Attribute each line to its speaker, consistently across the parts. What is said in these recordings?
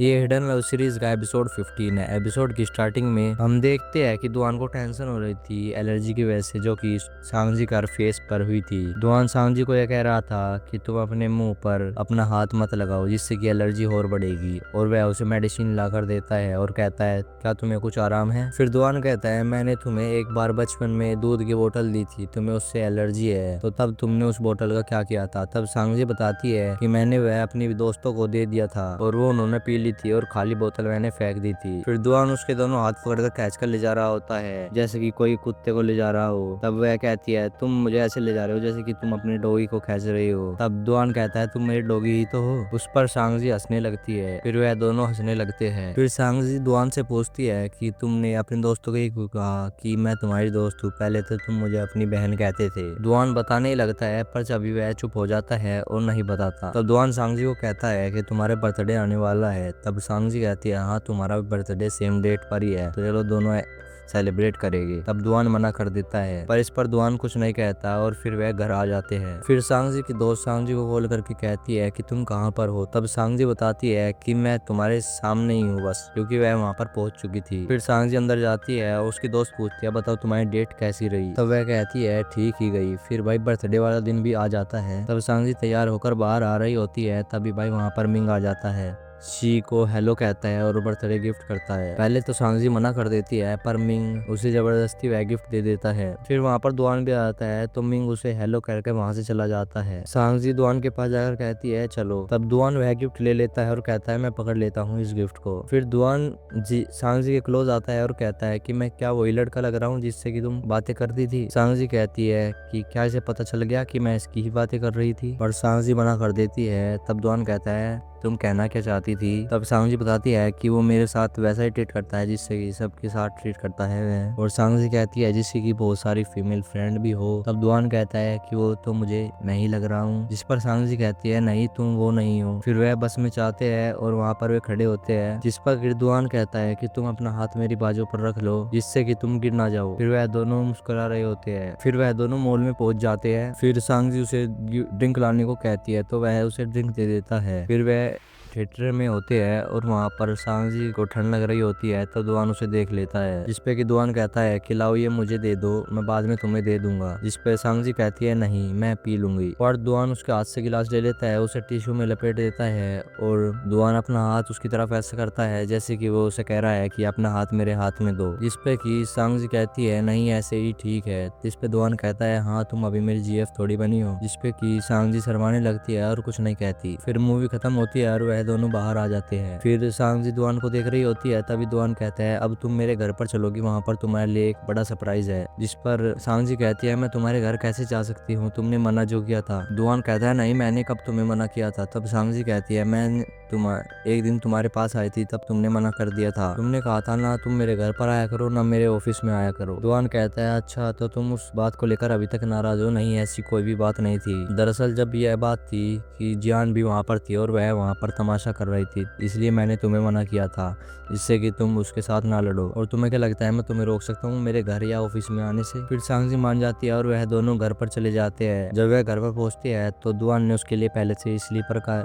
Speaker 1: ये hidden love series का episode 15 है। एपिसोड की स्टार्टिंग में हम देखते हैं कि दुआन को टेंशन हो रही थी एलर्जी की वजह से, जो कि सांगजी का फेस पर हुई थी। दुआन सांगजी को यह कह रहा था कि तुम अपने मुंह पर अपना हाथ मत लगाओ जिससे कि एलर्जी और बढ़ेगी, और वह उसे मेडिसिन ला कर देता है और कहता है क्या तुम्हें कुछ आराम है। फिर दुआन कहता है मैंने तुम्हें एक बार बचपन में दूध की बोतल दी थी, तुम्हें उससे एलर्जी है, तो तब तुमने उस बोतल का क्या किया था। तब सांगजी बताती है कि मैंने वह अपनी दोस्तों को दे दिया था और वो उन्होंने पी ली थी और खाली बोतल मैंने फेंक दी थी। फिर दुआन उसके दोनों हाथ पकड़कर खींच कर ले जा रहा होता है जैसे कि कोई कुत्ते को ले जा रहा हो। तब वह कहती है तुम मुझे ऐसे ले जा रहे हो जैसे कि तुम अपने डॉगी को खींच रही हो। तब दुआन कहता है तुम मेरी डॉगी ही तो हो। उस पर सांगजी हंसने लगती है, फिर वह दोनों हंसने लगते हैं। फिर सांगजी दुआन से पूछती है कि तुमने अपने दोस्तों को ही क्यों कहा कि मैं तुम्हारी दोस्त हूँ, पहले तो तुम मुझे अपनी बहन कहते थे। दुआन बताने ही लगता है पर अभी वह चुप हो जाता है और नहीं बताता। तब दुआन सांगजी को कहता है कि तुम्हारे बर्थडे आने वाला है। तब सांगजी कहती है हाँ तुम्हारा बर्थडे सेम डेट पर ही है, तो चलो दोनों सेलिब्रेट करेंगे। तब दुआन मना कर देता है, पर इस पर दुआन कुछ नहीं कहता और फिर वह घर आ जाते हैं। फिर सांगजी की दोस्त सांगजी को कॉल करके कहती है कि तुम कहाँ पर हो। तब सांगजी बताती है कि मैं तुम्हारे सामने ही हूँ बस, क्योंकि वह वहाँ पर पहुंच चुकी थी। फिर सांगजी अंदर जाती है और उसकी दोस्त पूछती है बताओ तुम्हारी डेट कैसी रही। तब वह कहती है ठीक ही गई। फिर भाई बर्थडे वाला दिन भी आ जाता है। तब सांगजी तैयार होकर बाहर आ रही होती है, तभी भाई वहाँ पर मिंग आ जाता है। शी को हेलो कहता है और बर्थडे गिफ्ट करता है। पहले तो सांगजी मना कर देती है पर मिंग उसे जबरदस्ती वह गिफ्ट दे देता है। फिर वहाँ पर दुआन भी आता है तो मिंग उसे हेलो करके वहाँ से चला जाता है। सांगजी दुआन के पास जाकर कहती है चलो। तब दुआन वह गिफ्ट ले लेता है और कहता है मैं पकड़ लेता हूँ इस गिफ्ट को। फिर दुआन सांगजी के क्लोज आता है और कहता है कि मैं क्या वही लड़का लग रहा हूँ जिससे कि तुम बातें करती थी। सांगजी कहती है कि क्या इसे पता चल गया कि मैं इसकी ही बातें कर रही थी, पर सांगजी मना कर देती है। तब दुआन कहता है तुम कहना क्या चाहती थी। तब सांगजी बताती है कि वो मेरे साथ वैसा ही ट्रीट करता है जिससे कि सबके साथ ट्रीट करता है वह। और सांगजी कहती है जिससे कि बहुत सारी फीमेल फ्रेंड भी हो। तब दुआन कहता है कि वो तो मुझे मैं ही लग रहा हूँ, जिस पर सांगजी कहती है नहीं तुम वो नहीं हो। फिर वह बस में चाहते हैं और वहाँ पर वे खड़े होते हैं, जिस पर फिर दुआन कहता है कि तुम अपना हाथ मेरी बाजू पर रख लो जिससे कि तुम गिर ना जाओ। फिर वह दोनों मुस्कुरा रहे होते हैं। फिर वह दोनों मॉल में पहुंच जाते हैं। फिर सांगजी उसे ड्रिंक लाने को कहती है तो वह उसे ड्रिंक दे देता है। फिर वह थिएटर में होते हैं और वहाँ पर सांगजी को ठंड लग रही होती है, तो दुआन उसे देख लेता है, जिसपे कि दुआन कहता है कि लाओ ये मुझे दे दो, मैं बाद में तुम्हें दे दूंगा। जिसपे सांगजी कहती है नहीं मैं पी लूंगी। और दुआन उसके हाथ से गिलास ले लेता है, उसे टिश्यू में लपेट देता है और दुआन अपना हाथ उसकी तरफ ऐसा करता है जैसे कि वो उसे कह रहा है कि अपना हाथ मेरे हाथ में दो। जिसपे कि सांगजी कहती है नहीं ऐसे ही ठीक है। जिसपे दुआन कहता है हाँ तुम अभी मेरी जीएफ थोड़ी बनी हो। जिसपे कि सांगजी शर्माने लगती है और कुछ नहीं कहती। फिर मूवी खत्म होती है और वह दोनों बाहर आ जाते हैं। फिर सांगजी दुआन को देख रही होती है, तभी दुआन कहता है अब तुम मेरे घर पर चलोगी, वहाँ पर तुम्हारे लिए एक बड़ा सरप्राइज है। जिस पर सांगजी कहती है मैं तुम्हारे घर कैसे जा सकती हूँ, तुमने मना जो किया था। दुआन कहता है नहीं मैंने कब तुम्हें मना किया था। तब सांगजी कहती है मैं एक दिन तुम्हारे पास आई थी तब तुमने मना कर दिया था, तुमने कहा था ना तुम मेरे घर पर आया करो ना मेरे ऑफिस में आया करो। दुआन कहता है अच्छा तो तुम उस बात को लेकर अभी तक नाराज हो। नहीं ऐसी कोई भी बात नहीं थी। दरअसल जब यह बात थी कि जियान भी वहाँ पर थी और वह वहाँ पर तमाशा कर रही थी, इसलिए मैंने तुम्हें मना किया था जिससे कि तुम उसके साथ ना लड़ो। और तुम्हें क्या लगता है मैं तुम्हें रोक सकता हूँ मेरे घर या ऑफिस में आने से। फिर सांगजी मान जाती है और वह दोनों घर पर चले जाते हैं। जब वह घर पर पहुंचती है तो दुआन ने उसके लिए पहले से स्लीपर का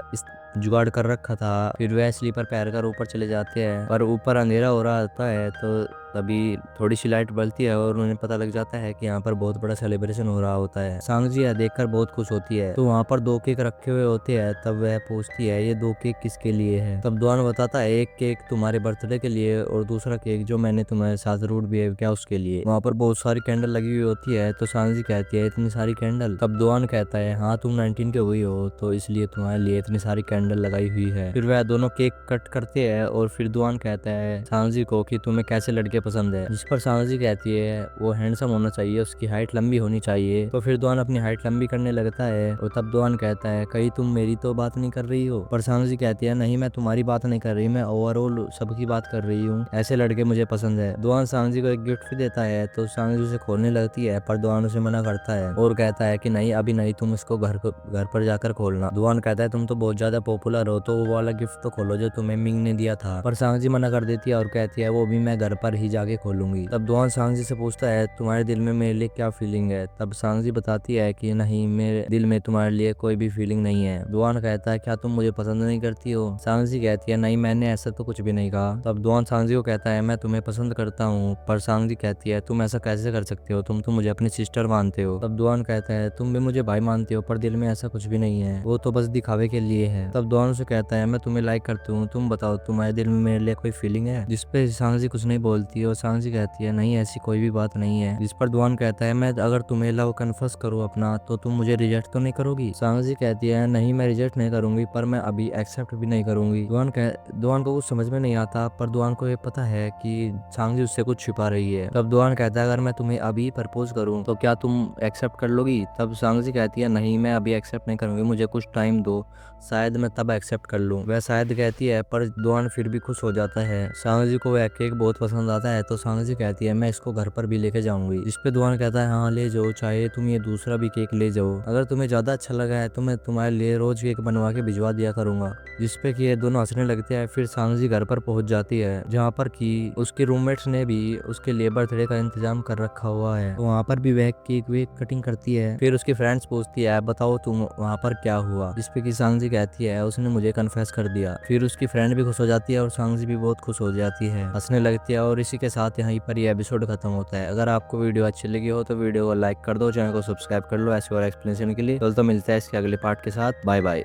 Speaker 1: जुगाड़ कर रखा था। फिर वह स्लीपर पहन कर ऊपर चले जाते हैं, पर ऊपर अंधेरा हो रहा होता है तो तभी थोड़ी सी लाइट बलती है और उन्हें पता लग जाता है कि यहाँ पर बहुत बड़ा सेलिब्रेशन हो रहा होता है। सांगजी यह देखकर बहुत खुश होती है। तो वहाँ पर 2 केक रखे हुए होते हैं। तब वह पूछती है ये 2 केक किसके लिए है। तब दुआन बताता है एक केक तुम्हारे बर्थडे के लिए और दूसरा केक जो मैंने तुम्हारे साथ रूड बिहेव किया उसके लिए। वहाँ पर बहुत सारी कैंडल लगी हुई होती है। तो सांगजी कहती है इतनी सारी कैंडल। तब दुआन कहता है हाँ तुम 19 के हुई हो तो इसलिए तुम्हारे लिए इतनी सारी कैंडल लगाई हुई है। फिर वह दोनों केक कट करते हैं और फिर दुआन कहता है सांगजी को कि तुम्हें कैसे लड़के पसंद है। जिस पर सांगजी कहती है वो हैंडसम होना चाहिए, उसकी हाइट लंबी होनी चाहिए। तो फिर दुआन अपनी हाइट लंबी करने लगता है और तब दुआन कहता है कहीं तुम मेरी तो बात नहीं कर रही हो। पर सांगजी कहती है नहीं मैं तुम्हारी बात नहीं कर रही, मैं ओवरऑल सबकी बात कर रही हूँ, ऐसे लड़के मुझे पसंद है। दुआन सांगजी को एक गिफ्ट भी देता है तो सांगजी उसे खोलने लगती है, पर दुआन उसे मना करता है और कहता है कि नहीं अभी नहीं, तुम इसको घर पर जाकर खोलना। दुआन कहता है तुम तो बहुत ज्यादा पॉपुलर हो तो वो वाला गिफ्ट तो खोलो जो तुम्हें मिंग ने दिया था। पर सांगजी मना कर देती है और कहती है वो भी मैं घर पर ही जाके खोलूंगी। तब दुआन सांगजी से पूछता है तुम्हारे दिल में मेरे लिए क्या फीलिंग है। तब सांगजी बताती है कि नहीं, मेरे दिल में तुम्हारे लिए कोई भी फीलिंग नहीं है। दुआन कहता है क्या तुम मुझे पसंद नहीं करती हो। सांगजी कहती है नहीं, मैंने ऐसा तो कुछ भी नहीं कहा। तब दुआन सांगजी को कहता है मैं तुम्हें पसंद करता हूँ। पर सांगजी कहती है तुम ऐसा कैसे कर सकते हो, तुम तो मुझे अपनी सिस्टर मानते हो। तब दुआन कहता है तुम भी मुझे भाई मानते हो, पर दिल में ऐसा कुछ भी नहीं है, वो तो बस दिखावे के लिए है। तब दुआन से कहता है मैं तुम्हें लाइक करती हूँ, तुम बताओ तुम्हारे दिल में मेरे लिए कोई फीलिंग है। जिस पे सांगजी कुछ नहीं बोलती और सांगजी कहती है नहीं, ऐसी कोई भी बात नहीं है। जिस पर दुआन कहता है मैं अगर तुम्हें लव कन्फर्स करूँ अपना तो तुम मुझे रिजेक्ट तो नहीं करोगी। सांगजी कहती है नहीं, मैं रिजेक्ट नहीं करूंगी, पर मैं अभी एक्सेप्ट भी नहीं करूंगी। दुआन को कुछ समझ में नहीं आता, पर दुआन को ये पता है कि सांगजी उससे कुछ छिपा रही है। तब दुआन कहता है अगर मैं तुम्हें अभी प्रपोज करूं तो क्या तुम एक्सेप्ट कर लोगी। तब सांगजी कहती है नहीं, मैं अभी एक्सेप्ट नहीं करूंगी, मुझे कुछ टाइम दो, शायद मैं तब एक्सेप्ट कर लूं। वह शायद कहती है, पर दुआन फिर भी खुश हो जाता है। सांगजी को वह केक बहुत पसंद आता है, तो सांगजी कहती है मैं इसको घर पर भी लेके जाऊंगी। इस पे दुआन कहता है हाँ ले जाओ, चाहे तुम ये दूसरा भी केक ले जाओ, अगर तुम्हें ज्यादा अच्छा लगा है तो मैं तुम्हारे लिए रोज केक बनवा के भिजवा दिया करूंगा। जिसपे कि ये दोनों हंसने लगते हैं। फिर सांगजी घर पर पहुंच जाती है, जहाँ पर कि उसके रूममेट्स ने भी उसके लिए बर्थडे का इंतजाम कर रखा हुआ है, तो वहाँ पर भी वह केक वेक कटिंग करती है। फिर उसकी फ्रेंड्स पूछती है बताओ तुम वहाँ पर क्या हुआ। जिसपे कि सांगजी कहती है उसने मुझे कन्फेस कर दिया। फिर उसकी फ्रेंड भी खुश हो जाती है और सांगजी भी बहुत खुश हो जाती है, हंसने लगती है। और इसी के साथ यहीं पर ये एपिसोड खत्म होता है। अगर आपको वीडियो अच्छी लगी हो तो वीडियो को लाइक कर दो, चैनल को सब्सक्राइब कर लो ऐसे और एक्सप्लेनेशन के लिए। तो मिलता है इसके अगले पार्ट के साथ। Bye bye.